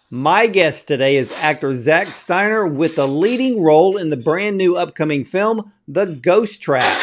My guest today is actor Zak Steiner with the leading role in the brand new upcoming film, The Ghost Trap.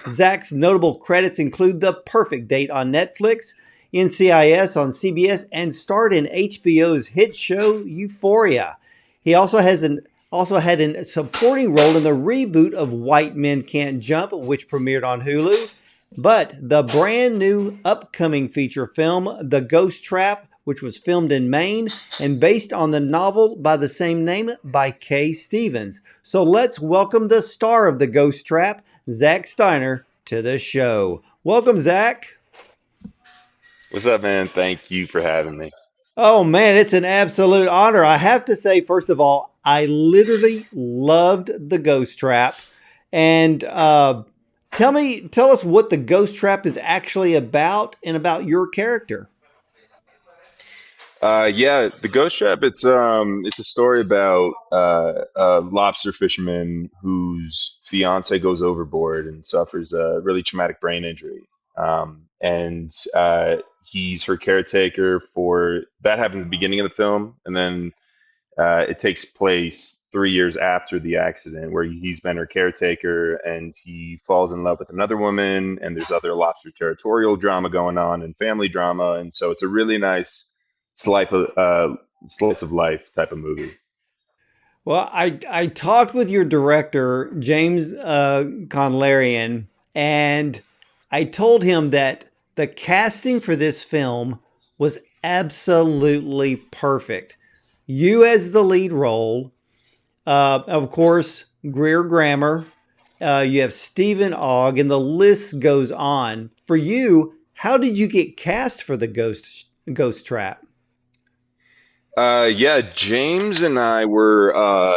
Zak's notable credits include The Perfect Date on Netflix, NCIS on CBS, and starred in HBO's hit show Euphoria. He also had a supporting role in the reboot of White Men Can't Jump, which premiered on Hulu. But the brand new upcoming feature film, The Ghost Trap, which was filmed in Maine and based on the novel by the same name by Kay Stevens. So let's welcome the star of The Ghost Trap, Zak Steiner, to the show. Welcome, Zak. What's up, man? Thank you for having me. Oh man, it's an absolute honor. I have to say, first of all, I literally loved The Ghost Trap. And tell us what The Ghost Trap is actually about and about your character. Yeah, the Ghost Trap. It's a story about a lobster fisherman whose fiance goes overboard and suffers a really traumatic brain injury. And he's her caretaker for that happened at the beginning of the film, and then it takes place 3 years after the accident, where he's been her caretaker, and he falls in love with another woman, and there's other lobster territorial drama going on and family drama, and so it's a really nice slice of life type of movie. Well, I talked with your director, James Conlarian, and I told him that the casting for this film was absolutely perfect. You as the lead role, of course, Greer Grammer, you have Stephen Ogg, and the list goes on. For you, how did you get cast for the Ghost Trap? Yeah, James and I were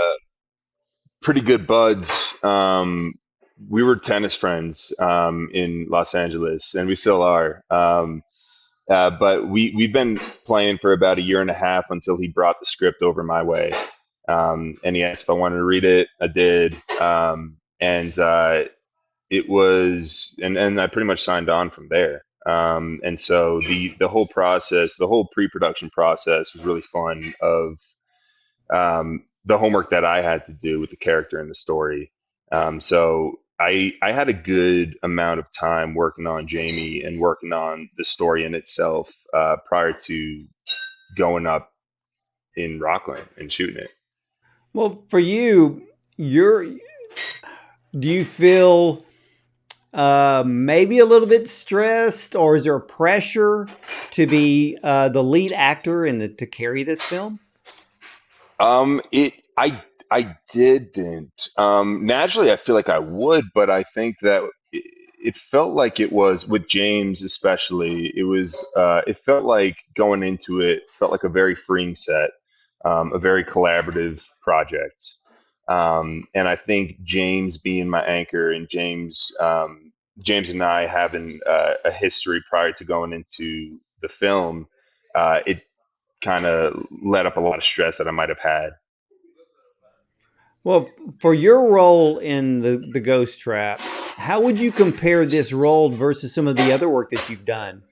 pretty good buds. We were tennis friends in Los Angeles, and we still are. But we've been playing for about a year and a half until he brought the script over my way. And he asked if I wanted to read it. I did. And it was, and I pretty much signed on from there. And so the whole process, the whole pre-production process was really fun of the homework that I had to do with the character and the story. So I had a good amount of time working on Jamie and working on the story in itself prior to going up in Rockland and shooting it. Well, for you, you're do you feel maybe a little bit stressed, or is there pressure to be the lead actor and to carry this film? I didn't. Naturally, I feel like I would, but I think that it felt like it was with James, especially. It felt like going into it felt like a very freeing set, a very collaborative project. And I think James being my anchor and James and I having a history prior to going into the film, it kind of let up a lot of stress that I might have had. Well, for your role in the Ghost Trap, how would you compare this role versus some of the other work that you've done?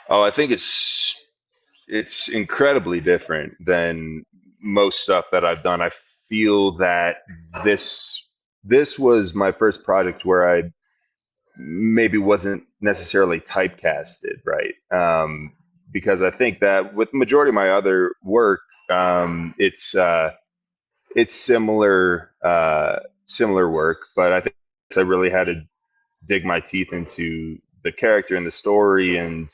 Oh, I think it's incredibly different than most stuff that I've done. I feel that this this was my first project where I maybe wasn't necessarily typecasted, right? Because I think that with the majority of my other work, it's similar work, but I think I really had to dig my teeth into the character and the story and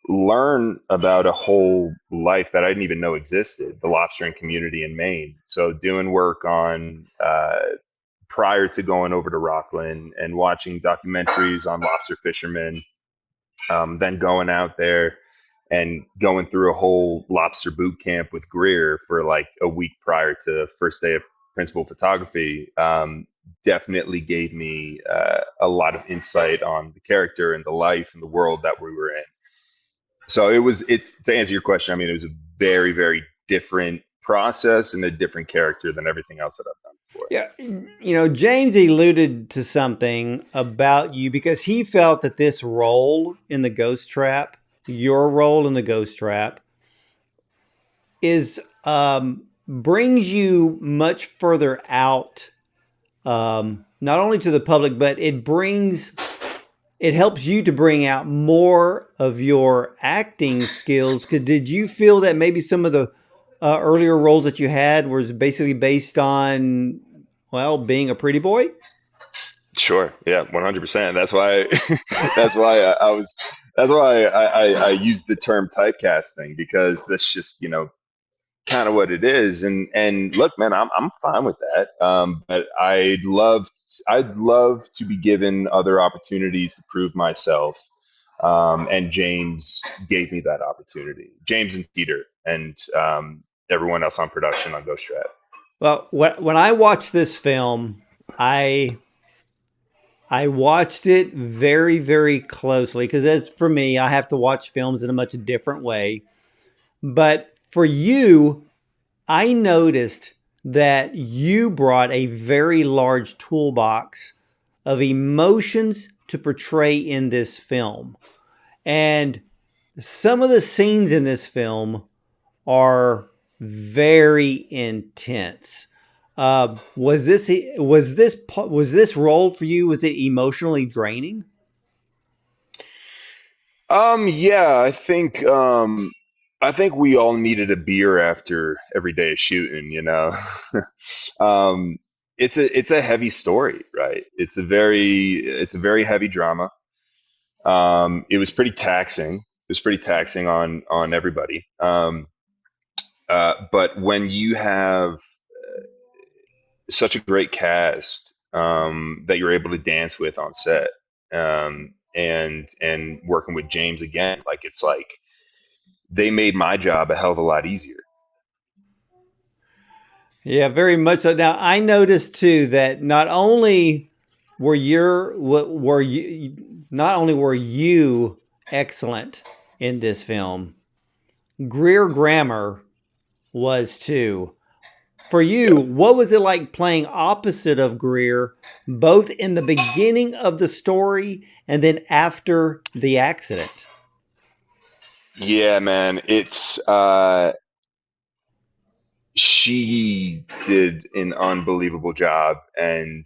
learn about a whole life that I didn't even know existed, the lobstering community in Maine. So doing work on prior to going over to Rockland and watching documentaries on lobster fishermen, then going out there and going through a whole lobster boot camp with Greer for like a week prior to the first day of principal photography, definitely gave me a lot of insight on the character and the life and the world that we were in. So it's to answer your question. I mean, it was a very, very different process and a different character than everything else that I've done before. Yeah, James alluded to something about you because he felt that this role in the Ghost Trap, your role in the Ghost Trap, is brings you much further out, not only to the public, but it helps you to bring out more of your acting skills. Did you feel that maybe some of the earlier roles that you had was basically based on, well, being a pretty boy? Sure. Yeah. 100%. That's why. That's why I was. That's why I used the term typecasting because that's just kind of what it is. And look, man, I'm fine with that. But I'd love to be given other opportunities to prove myself. And James gave me that opportunity. James and Peter and everyone else on production on Ghost Trap. Well, when I watched this film, I I watched it very, very closely because, as for me, I have to watch films in a much different way. But for you, I noticed that you brought a very large toolbox of emotions to portray in this film. And some of the scenes in this film are very intense. Was this role for you? Was it emotionally draining? Yeah, I think we all needed a beer after every day of shooting. Um, it's a heavy story, right? It's a very heavy drama. It was pretty taxing. It was pretty taxing on everybody. But when you have such a great cast that you're able to dance with on set, and working with James again, like it's like they made my job a hell of a lot easier. Yeah, very much so. Now I noticed too that were you not only were you excellent in this film, Greer Grammer was too. For you, Yep. what was it like playing opposite of Greer, both in the beginning of the story and then after the accident? Yeah, man. She did an unbelievable job, and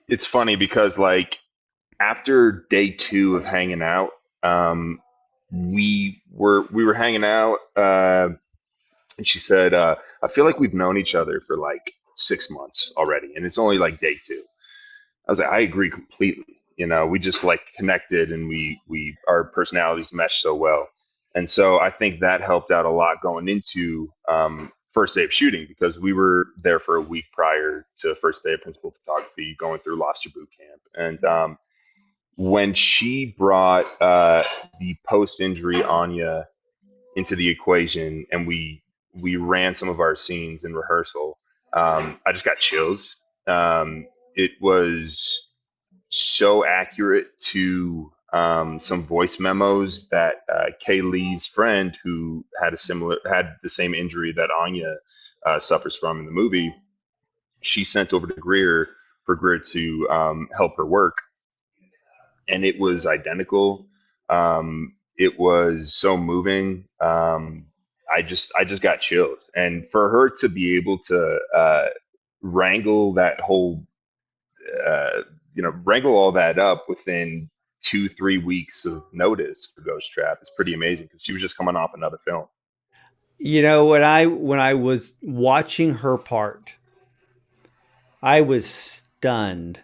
it's funny because like after day two of hanging out, um, we were hanging out, and she said, "I feel like we've known each other for like 6 months already, and it's only like day two." I was like, I agree completely. We just like connected, and we our personalities meshed so well, and so I think that helped out a lot going into first day of shooting because we were there for a week prior to first day of principal photography, going through lobster boot camp, and when she brought the post injury Anya into the equation, and we ran some of our scenes in rehearsal, I just got chills. It was so accurate to some voice memos that Kay Lee's friend, who had the same injury that Anya suffers from in the movie, she sent over to Greer for Greer to help her work, and it was identical. It was so moving. I just got chills, and for her to be able to wrangle that whole wrangle all that up within 2-3 weeks of notice for Ghost Trap is pretty amazing because she was just coming off another film. When I was watching her part, I was stunned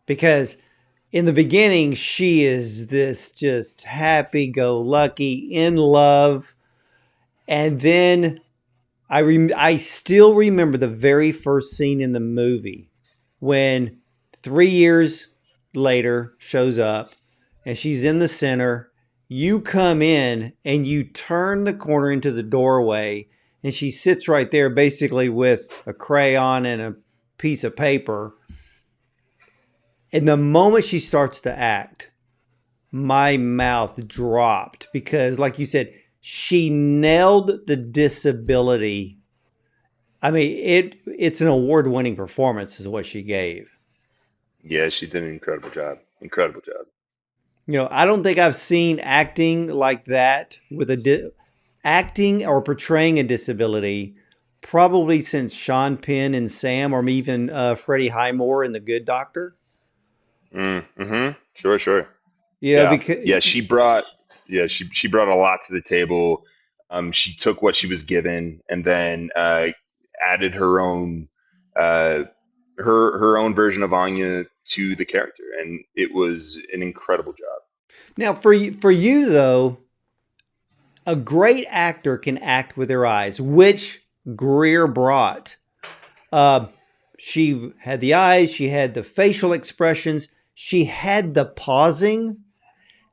because in the beginning she is this just happy go lucky in love, and then I still remember the very first scene in the movie when 3 years later shows up and she's in the center. You come in and you turn the corner into the doorway, and she sits right there basically with a crayon and a piece of paper. And the moment she starts to act, my mouth dropped because, like you said, she nailed the disability. I mean, it's an award-winning performance is what she gave. Yeah, she did an incredible job. Incredible job. I don't think I've seen acting like that with acting or portraying a disability probably since Sean Penn and Sam, or even Freddie Highmore in The Good Doctor. Mm-hmm. Sure, sure. You know, Yeah, because yeah. She brought a lot to the table. She took what she was given and then added her own uh, her own version of Anya to the character, and it was an incredible job. now for you though, a great actor can act with their eyes, which Greer brought. Uh, she had the eyes, she had the facial expressions, she had the pausing.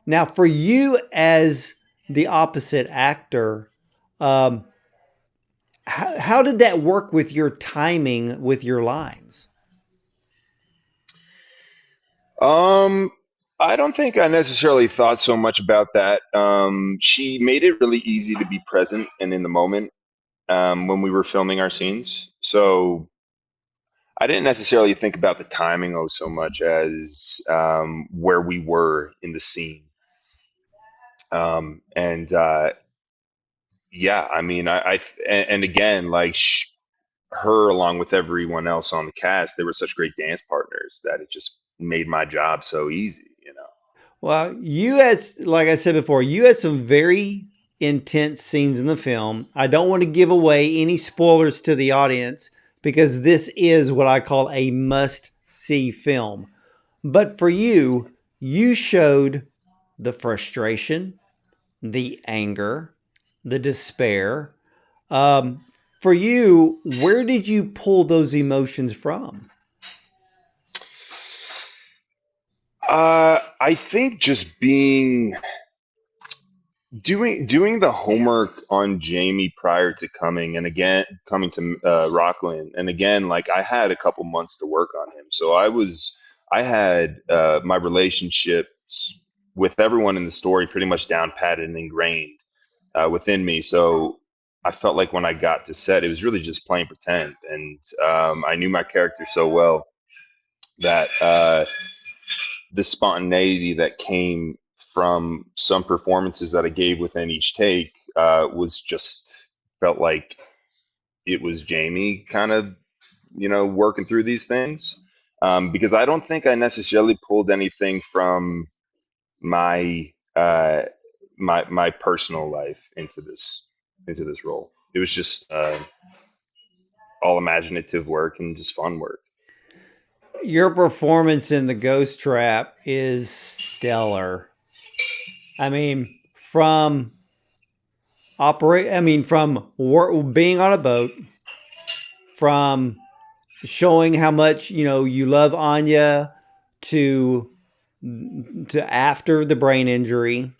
Now, for you as the opposite actor, um, how did that work with your timing with your lines? Um, I don't think I necessarily thought so much about that. She made it really easy to be present and in the moment when we were filming our scenes. So I didn't necessarily think about the timing oh so much as where we were in the scene. And yeah, I mean, and again, like her along with everyone else on the cast, they were such great dance partners that it just made my job so easy, you know. Well, you had, like I said before, you had some very intense scenes in the film. I don't want to give away any spoilers to the audience because this is what I call a must see film. But for you, you showed the frustration, the anger, the despair. Um, for you, where did you pull those emotions from? I think just being doing the homework on Jamie prior to coming and again coming to Rockland and again like I had a couple months to work on him, so I had my relationships with everyone in the story pretty much down patted and ingrained within me. So I felt like when I got to set, it was really just playing pretend, and I knew my character so well that the spontaneity that came from some performances that I gave within each take was just felt like it was Jamie kind of, working through these things. Because I don't think I necessarily pulled anything from my my personal life into this role. It was just all imaginative work and just fun work. Your performance in The Ghost Trap is stellar. I mean, from being on a boat, from showing how much you love Anya, to after the brain injury,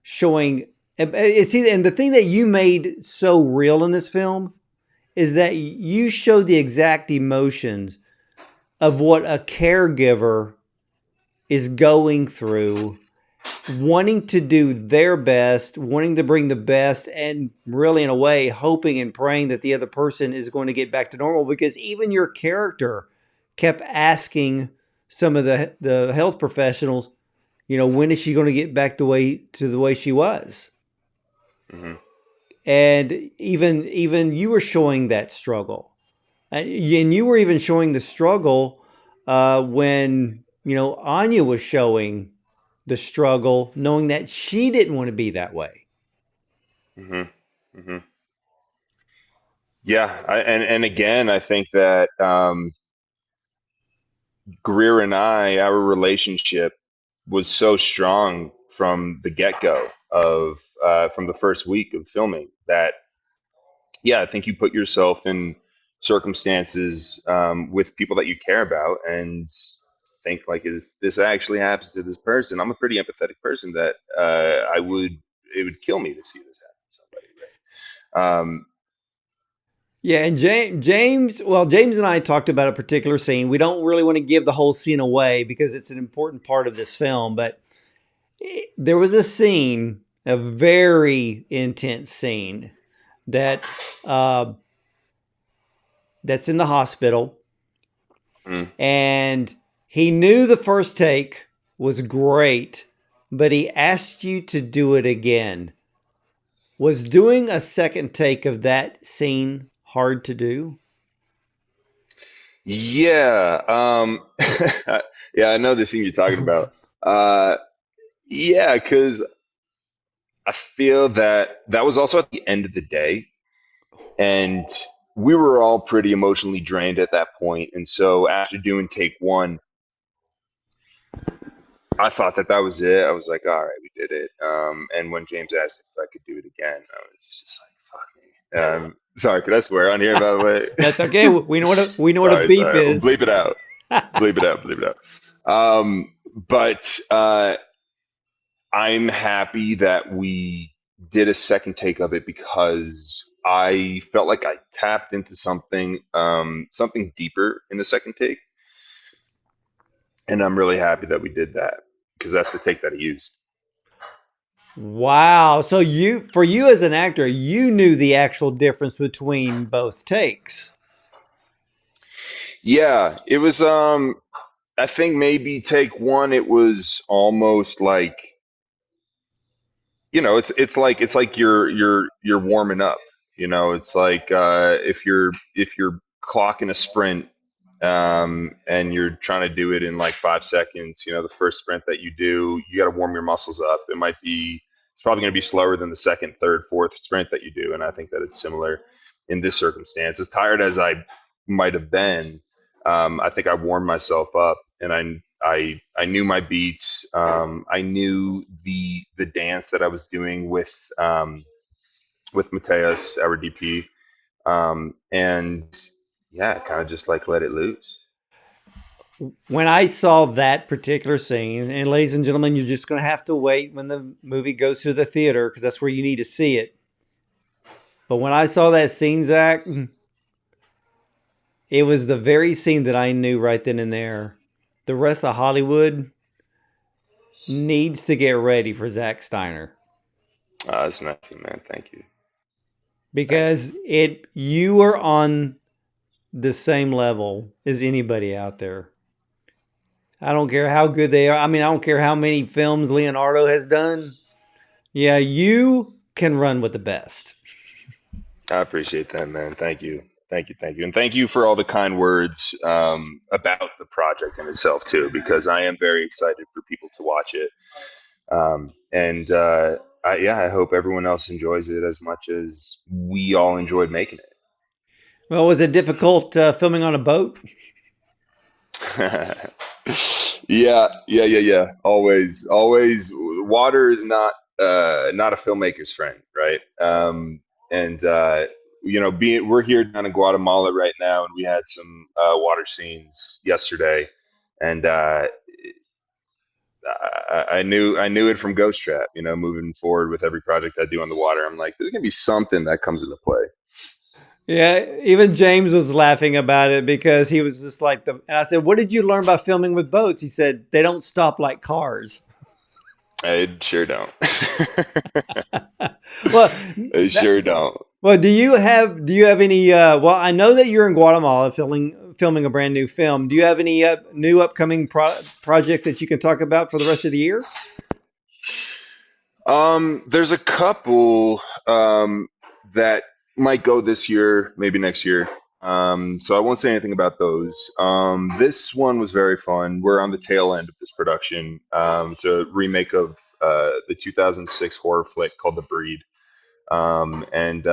showing and the thing that you made so real in this film is that you showed the exact emotions of what a caregiver is going through, wanting to do their best, wanting to bring the best, and really, in a way, hoping and praying that the other person is going to get back to normal. Because even your character kept asking some of the health professionals, when is she going to get back to the way she was? Hmm. And even you were showing that struggle, and you were even showing the struggle when Anya was showing the struggle, knowing that she didn't want to be that way. Hmm. Hmm. Yeah, and again, I think that Greer and our relationship was so strong from the get go of from the first week of filming that yeah, I think you put yourself in circumstances with people that you care about and think like if this actually happens to this person, I'm a pretty empathetic person that I would it would kill me to see this happen to somebody, right? Yeah, and James and I talked about a particular scene. We don't really want to give the whole scene away because it's an important part of this film, but there was a scene, a very intense scene that uh, that's in the hospital, Mm, and he knew the first take was great, but he asked you to do it again. Was doing a second take of that scene hard to do? Yeah. Yeah, I know the scene you're talking about. Uh, yeah, because I feel that that was also at the end of the day, and we were all pretty emotionally drained at that point. And so after doing take one, I thought that that was it. I was like, all right, we did it. And when James asked if I could do it again, I was just like, fuck me. Sorry, could I swear on here, by the That's way? okay. We know what a Sorry, beep sorry. is. Bleep it out. Bleep it out. Bleep it out. But I'm happy that we did a second take of it because I felt like I tapped into something deeper in the second take, and I'm really happy that we did that because that's the take that I used. Wow. So for you as an actor, you knew the actual difference between both takes. Yeah, it was. I think maybe take one. It was almost like it's like you're warming up. It's like if you're clocking a sprint, and you're trying to do it in like 5 seconds. The first sprint that you do, you got to warm your muscles up. It's probably going to be slower than the second, third, fourth sprint that you do, and I think that it's similar in this circumstance. As tired as I might have been, I think I warmed myself up, and I knew my beats. I knew the dance that I was doing with Mateus, our DP, and yeah, kind of just like let it loose. When I saw that particular scene, and ladies and gentlemen, you're just going to have to wait when the movie goes to the theater because that's where you need to see it. But when I saw that scene, Zach, it was the very scene that I knew right then and there. The rest of Hollywood needs to get ready for Zach Steiner That's nice, man. Thank you. Thanks. because you are on the same level as anybody out there. I don't care how good they are. I mean, I don't care how many films Leonardo has done. Yeah, you can run with the best. I appreciate that, man. Thank you. Thank you. Thank you. And thank you for all the kind words about the project in itself, too, because I am very excited for people to watch it. And I hope everyone else enjoys it as much as we all enjoyed making Well, was it difficult filming on a boat? it. Yeah. Always, always. Water is not a filmmaker's friend, right? And being we're here down in Guatemala right now, and we had some water scenes yesterday, and I knew it from Ghost Trap. Moving forward with every project I do on the water, I'm like, there's gonna be something that comes into play. Yeah, even James was laughing about it because he was just like the. And I said, "What did you learn by filming with boats?" He said, "They don't stop like cars." I sure don't. Well, I that, sure don't. well, do you have any? Well, I know that you're in Guatemala filming a brand new film. Do you have any new upcoming projects that you can talk about for the rest of the year? There's a couple that might go this year, maybe next year. So I won't say anything about those. This one was very fun. We're on the tail end of this production. It's a remake of the 2006 horror flick called The Breed. And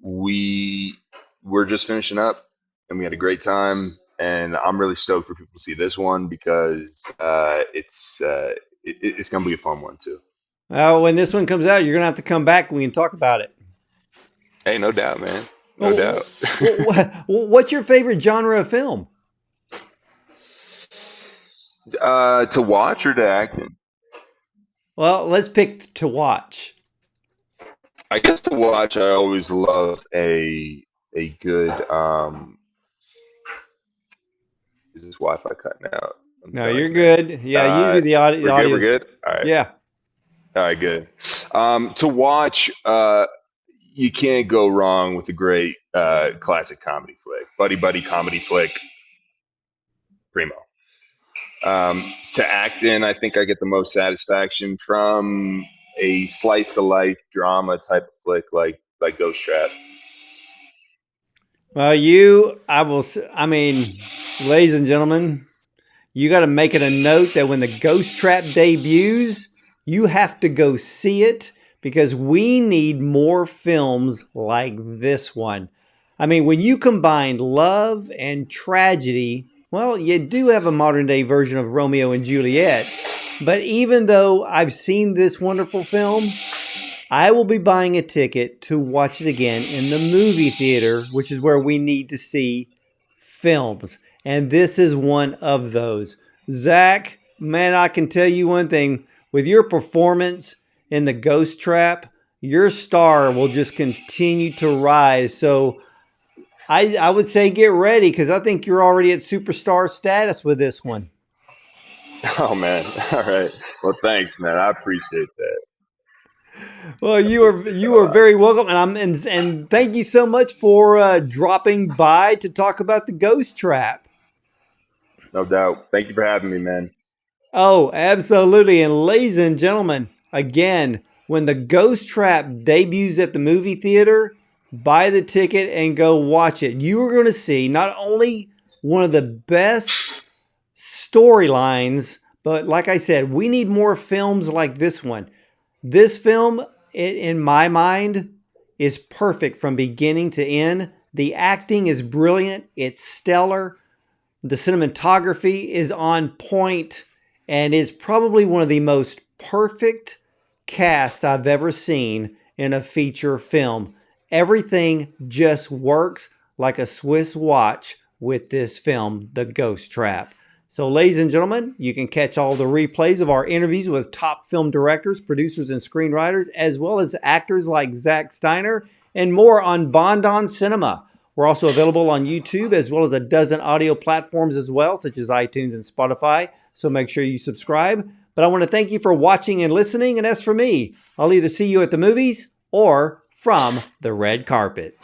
we we're just finishing up, and we had a great time. And I'm really stoked for people to see this one because it's gonna be a fun one too. When this one comes out, you're gonna have to come back and we can talk about it. Hey, no doubt, man. No Well, doubt. what's your favorite genre of film? To watch or to act in? Well, let's pick to watch. I guess to watch, I always love a good. Is this Wi-Fi cutting out? I'm No, telling you're you, man. good. Yeah, usually the We're good. We're audio's good. All right. yeah. All right. Good. To watch, you can't go wrong with a great classic comedy flick, buddy comedy flick, primo. To act in, I think I get the most satisfaction from. a slice of life drama type of flick like Ghost Trap. Well, I mean, ladies and gentlemen, you got to make it a note that when the Ghost Trap debuts, you have to go see it because we need more films like this one. I mean, when you combine love and tragedy, well, you do have a modern day version of Romeo and Juliet. But even though I've seen this wonderful film, I will be buying a ticket to watch it again in the movie theater, which is where we need to see films. And this is one of those. Zach, man, I can tell you one thing. With your performance in the Ghost Trap, your star will just continue to rise. So I would say get ready because I think you're already at superstar status with this one. Oh man, all right. Well, thanks, man. I appreciate that. Well, I you appreciate that a are lot. very welcome, and thank you so much for dropping by to talk about the Ghost Trap. No doubt. Thank you for having me, man. Oh, absolutely. And ladies and gentlemen, again, when the Ghost Trap debuts at the movie theater, buy the ticket and go watch it. You are going to see not only one of the best storylines, but like I said, we need more films like this one. This film, in my mind, is perfect from beginning to end. The acting is brilliant, it's stellar. The cinematography is on point and is probably one of the most perfect cast I've ever seen in a feature film. Everything just works like a Swiss watch with this film, The Ghost Trap. So, ladies and gentlemen, you can catch all the replays of our interviews with top film directors, producers, and screenwriters, as well as actors like Zak Steiner, and more on Bond on Cinema. We're also available on YouTube as well as a dozen audio platforms as well, such as iTunes and Spotify. So make sure you subscribe. But I want to thank you for watching and listening. And as for me, I'll either see you at the movies or from the red carpet.